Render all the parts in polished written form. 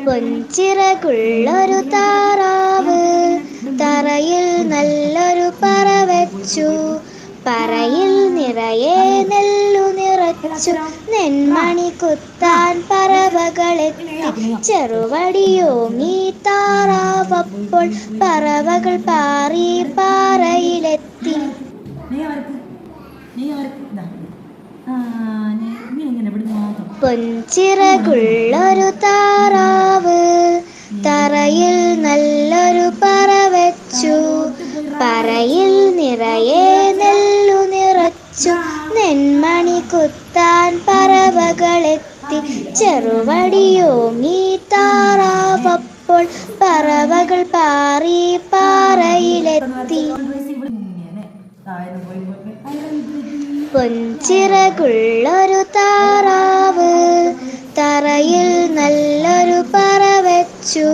പൊൻചിറകുള്ളൊരു താറാവ് തറയിൽ നല്ലൊരു പറ വെച്ചു. പറയിൽ നിറയെ നെല്ലു നിറച്ചു. നെന്മണി കുത്താൻ പറവകളെത്തി. ചെറുവടിയോങ്ങി താറാവപ്പോൾ പറവകൾ പാറി പാറയിലെത്തി. പൊൻചിറകുള്ളൊരു താറാവ് തറയിൽ നല്ലൊരു പറ വെച്ചു. പറയിൽ നിറയെ നെല്ലു നിറച്ചു. നെന്മണി കുത്താൻ പറവകളെത്തി. ചെറുവടിയോങ്ങി താറാവപ്പോൾ പറവകൾ പാറി പാറയിലെത്തി. പൊൻചിറകുള്ളൊരു താറാവ് തറയിൽ നല്ലൊരു പറ വെച്ചു.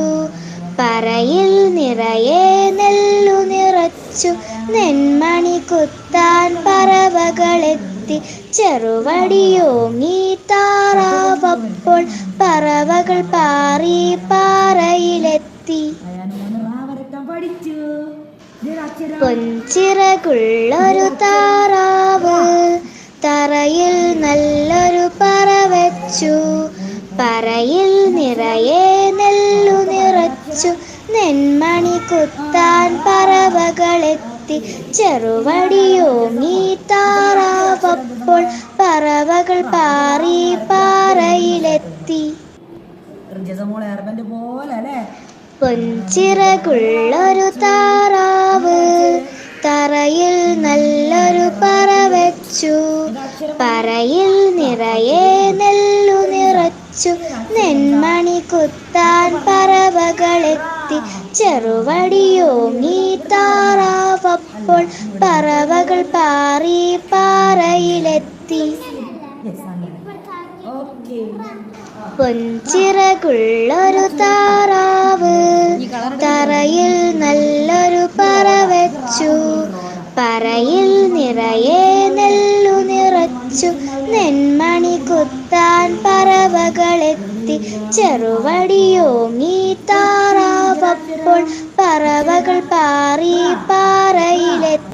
പറയിൽ നിറയെ നെല്ലു നിറച്ചു. നെന്മണി കുത്താൻ പറവകളെത്തി. ചെറുവടിയോങ്ങി താറാവപ്പോൾ പറവകൾ പാറി പാറയിലെത്തി. പൊൻചിറകുള്ളൊരു താറാവ് തറയിൽ നല്ലൊരു പറ വെച്ചു. പറയിൽ നിറയെ നെല്ലു നിറച്ചു. നെന്മണി കുത്താൻ പറവകളെത്തി. ചെറുവടിയോങ്ങി താറാവപ്പോൾ പറവകൾ പാറി പാറയിലെത്തി. പൊൻചിറകുള്ളൊരു താറാവ് തറയിൽ നല്ലൊരു പറ വെച്ചു. പറയിൽ നിറയെ നെല്ലു നിറച്ചു. നെന്മണി കുത്താൻ പറവകളെത്തി. ചെറുവടിയോങ്ങി താറാവപ്പോൾ പറവകൾ പാറി പാറയിലെത്തി. പൊൻചിറകുള്ളൊരു താറാവ് തറയിൽ നല്ലൊരു പറ വെച്ചു. പറയിൽ നിറയെ നെല്ലു നിറച്ചു. നെന്മണി കുത്താൻ പറവകളെത്തി. ചെറുവടിയോങ്ങി താറാവപ്പോൾ പറവകൾ പാറി പാറയിലെത്തി.